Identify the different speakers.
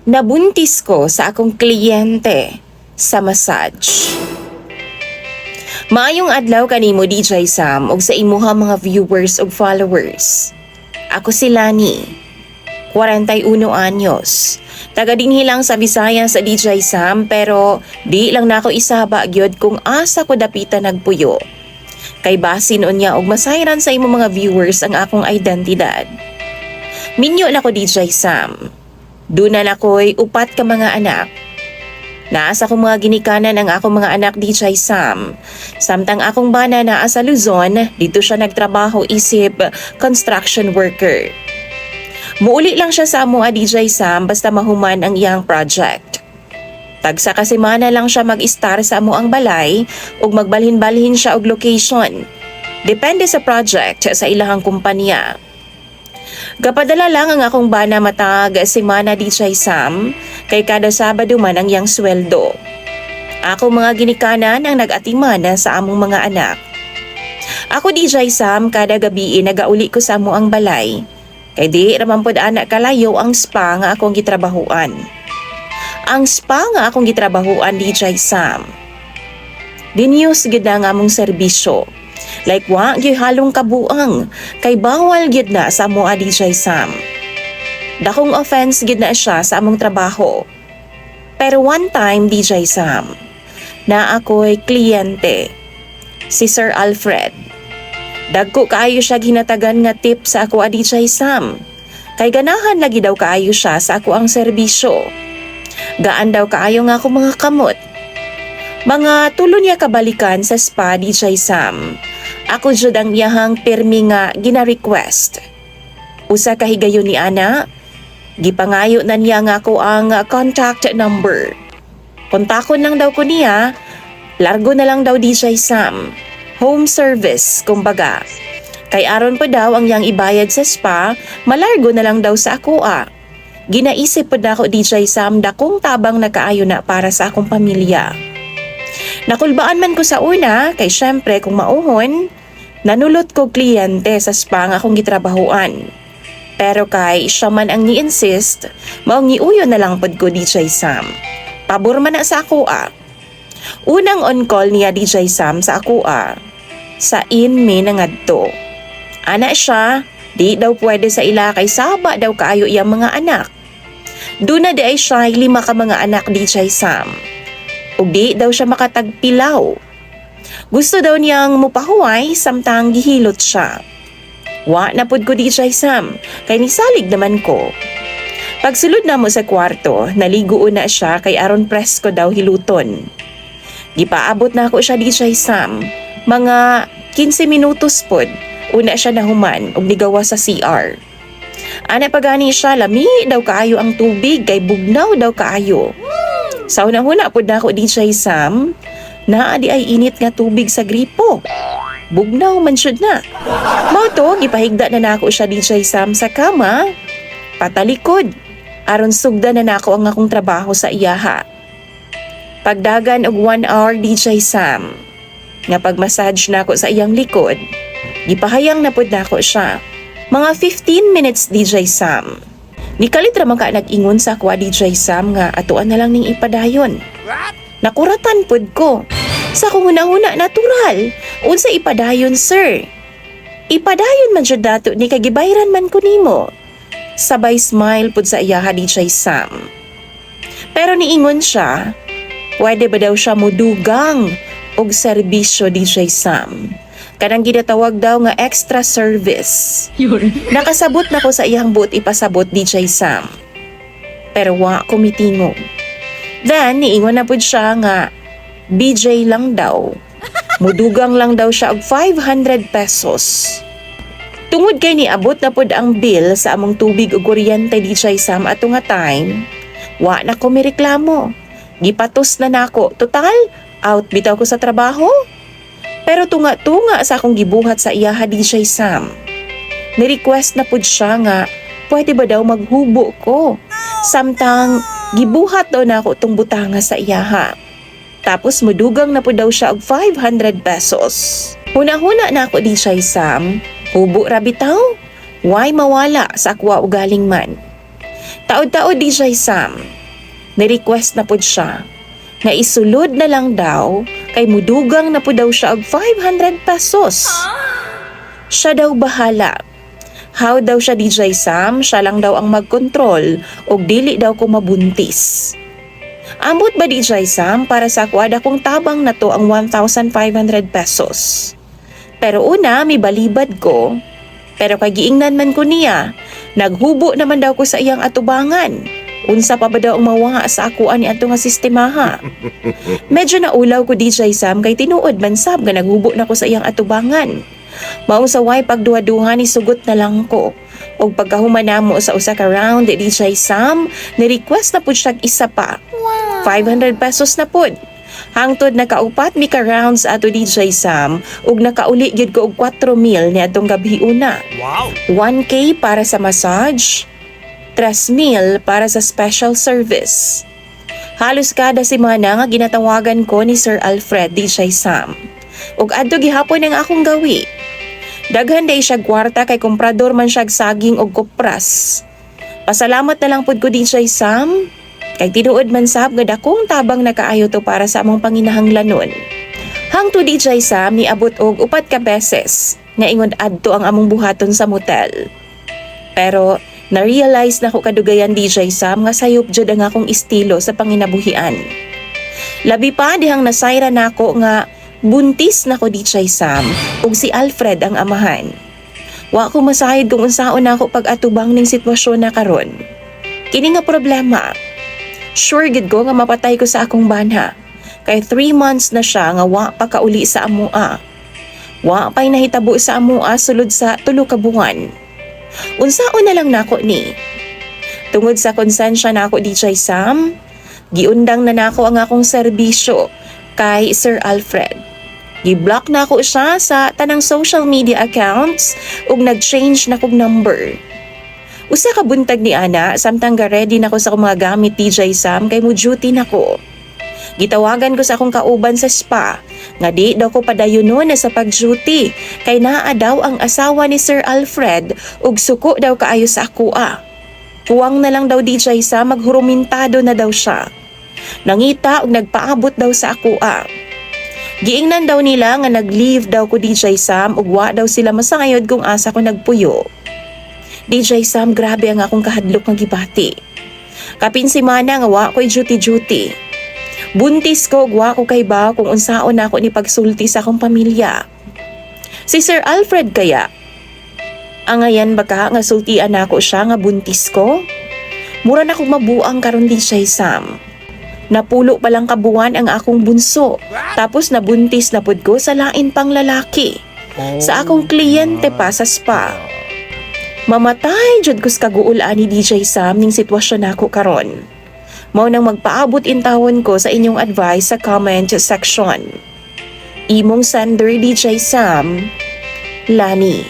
Speaker 1: Nabuntis ko sa akong kliyente sa massage. Maayong adlaw kanimo DJ Sam ug sa imuha mga viewers ug followers. Ako si Lani, 41 anyos. Taga dinhi lang sa Visayas sa DJ Sam pero di lang nako isaba gyud kung asa ko dapitan nagpuyo. Kay basin unya og masayran sa imo mga viewers ang akong identidad. Minyo na ko DJ Sam. Dunan ako'y upat ka mga anak. Naasa ko mga ginikanan ang akong mga anak DJ Sam. Samtang akong bana naa sa Luzon, dito siya nagtrabaho isip construction worker. Muuli lang siya sa amoa DJ Sam basta mahuman ang iyang project. Tagsa ka semana lang siya mag-star sa amoang balay ug magbalhin-balhin siya og location. Depende sa project sa ilahang kumpanya. Gapadala lang ang akong bana matag semana DJ Sam kay kada Sabado man ang iyang sweldo. Ako mga ginikanan ang nag-atiman sa among mga anak. Ako DJ Sam kada gabi nagauli ko sa amoang balay. Kay di raman pod anak kalayo ang spa nga akong gitrabahuan. Ang spa nga akong gitrabahuan DJ Sam. Dinews gid na nga among serbisyo. Like wa gyud halong kabuang kay bawal gyud na sa amoa DJ Sam. Dakong offense gyud na siya sa among trabaho. Pero one time DJ Sam, na ako'y kliyente, si Sir Alfred. Dagko kaayo siya ginatagan nga tip sa ako a DJ Sam. Kay ganahan lagi daw kaayo siya sa ako ang serbisyo. Gaan daw kaayo nga ako mga kamot. Mga tulo niya kabalikan sa spa DJ Sam. Ako jud ang iyahang pirmi nga gina-request. Usa ka higayon ni ana, gipangayo na niya nga ako ang contact number. Kontakon lang daw ko niya, largo na lang daw DJ Sam. Home service, kumbaga. Kay aron pa daw ang yang ibayad sa spa, malargo na lang daw sa ako Ginaisip pa na ako DJ Sam dakong tabang nakaayo na para sa akong pamilya. Nakulbaan man ko sa una, kay syempre kung mauhon, nanulot ko kliyente sa spa nga akong gitrabahuan. Pero kay siya man ang ni-insist, maong niuyo na lang pod ko DJ Sam. Pabor man na sa ako Unang on-call niya DJ Sam sa ako sa inmi na ngadto. Ana siya, di daw pwede sa ila kay saba daw kaayo iyang mga anak. Duna di ay siya 5 ka mga anak DJ Sam. Ug di daw siya makatagpilaw. Gusto daw niyang mupahuway samtang gihilot siya. Wa na pud ko DJ Sam, kay nisalig naman ko. Pagsulod na mo sa kwarto, naligo na siya kay aron presko daw hiluton. Gipaabot na ako siya DJ Sam, mga 15 minutos pod, una siya nahuman ug nigawa sa CR. Ana pagani siya, lami daw kaayo ang tubig kay bugnaw daw kaayo. Sa unang-una pod na ako DJ Sam, naa di ay init nga tubig sa gripo. Bugnaw man syud na. Mao to gipahigda na nako siya DJ Sam sa kama, patalikod. Aron sugda na nako ang akong trabaho sa iyaha. Pagdagan og 1 hour DJ Sam, nga pagmassage nako sa iyang likod, gipahayang na pod nako siya. Mga 15 minutes DJ Sam. Nikalit ra man ka nag-ingon sa ako DJ Sam nga atuan na lang ning ipadayon. Nakuratan pod ko. Sa kung huna-huna natural. Unsa ipadayon sir? Ipadayon man jud dato ni kagibayran man ko nimo. Sabay smile pod sa iyaha DJ Sam. Pero niingon siya, pwede ba daw siya mudugang og serbisyo DJ Sam? Kanang ginatawag daw nga extra service. Nakasabot na ko sa iyang buot ipasabot DJ Sam. Pero wa ko mitingog. Then niingon na pud siya nga BJ lang daw. Mudugang lang daw siya og 500 pesos. Tungod kay niabot na pud ang bill sa among tubig ug kuryente DJ Sam ato nga time, wa na ko mireklamo. Gipatos na nako. Total, out bitaw ko sa trabaho. Pero tunga-tunga sa akong gibuhat sa iyaha DJ Sam. Ni-request na pud siya nga pwede ba daw maghubo ko. Samtang gibuhat daw na ako itong butanga sa iyaha. Tapos mudugang na pud daw siya og 500 pesos. Huna-huna na ako DJ Sam. Hubo ra bitaw. Why mawala sa akwa ugaling man. Taod-taod DJ Sam, ni-request na pud siya nga isulod na lang daw kay mudugang na po daw siya og 500 pesos. Siya daw bahala. How daw siya DJ Sam, siya lang daw ang magkontrol og dili daw ko mabuntis. Ambot ba DJ Sam para sa kwada kong tabang na to ang 1,500 pesos. Pero una, may balibad ko. Pero kay giingnan man ko niya, naghubo naman daw ko sa iyang atubangan. Unsa pa ba daw ang mawanga sa akuan ni ato nga sistemaha? Medyo naulaw ko DJ Sam kay tinuod man sab nga naghubo na ko sa iyang atubangan. Maong saway pagduha-duha ni sugot na lang ko. Og pagkahuman namo sa usa ka round DJ Sam, ni-request na pud siya isa pa. 500 pesos na pud. Hangtod nakaupat mi ka rounds ato DJ Sam ug nakauli gyud ko og 4,000 ni atong gabi una.
Speaker 2: Wow!
Speaker 1: 1K para sa massage, 3,000 para sa special service. Halos kada semana nga ginatawagan ko ni Sir Alfred DJ Sam. Ug adto gihapon ang akong gawi. Daghan day siya kwarta kay komprador man siya saging og kopras. Pasalamat na lang pud ko DJ Sam. Kay tinuod man sab nga dakong tabang nakaayo to para sa among panginahanglanon. Hangtod DJ Sam niabot og 4 ka beses nga ingon adto ang among buhaton sa motel. Pero na-realize na ko kadugayan DJ Sam nga sayop jud ang akong estilo sa panginabuhian. Labi pa dihang nasayra nako nga buntis na ko DJ Sam ug si Alfred ang amahan. Wa ko masahid kung unsaon nako pag-atubang ning sitwasyon na karon. Kini nga problema. Sure gid ko nga mapatay ko sa akong banha. Kay 3 months na siya nga wa pa kauli sa amua. Wa pa'y nahitabo sa amua sulod sa 3 ka buwan. Unsaon na lang nako ni. Tungod sa konsensya nako DJ Sam, giundang na nako ang akong serbisyo kay Sir Alfred. Gi-block na ako siya sa tanang social media accounts ug nag-change na kog number. Usa ka buntag ni ana samtang ga-ready nako sa akong mga gamit DJ Sam kay mo duty nako. Gitawagan ko sa akong kauban sa spa nga di daw ko padayunon na sa pag-duty kay naa daw ang asawa ni Sir Alfred ug suko daw kaayo sa akoa. Kuwang na lang daw DJ Sam maghurumintado na daw siya. Nangita ug nagpaabot daw sa akoa. Giingnan daw nila nga nag-leave daw ko DJ Sam ug wa daw sila masayod kung asa ko nagpuyo. DJ Sam, grabe ang akong kahadlok nga gibati. Kapin semana nga wa ko'y duty-duty. Buntis ko ug wa ko kay ba kung unsaon ako ni pagsulti sa akong pamilya. Si Sir Alfred kaya, angayan baka nga sultian ako siya nga buntis ko? Mura na kong mabuang karon DJ Sam. Napulo pa lang kabuwan ang akong bunso. Tapos nabuntis na pud ko sa lain pang lalaki. Sa akong kliyente pa sa spa. Mamatay jud ko sa kaguulaan ni DJ Sam ning sitwasyon nako karon. Mao nang magpaabot intawon ko sa inyong advice sa comment section. Imong sender DJ Sam, Lani.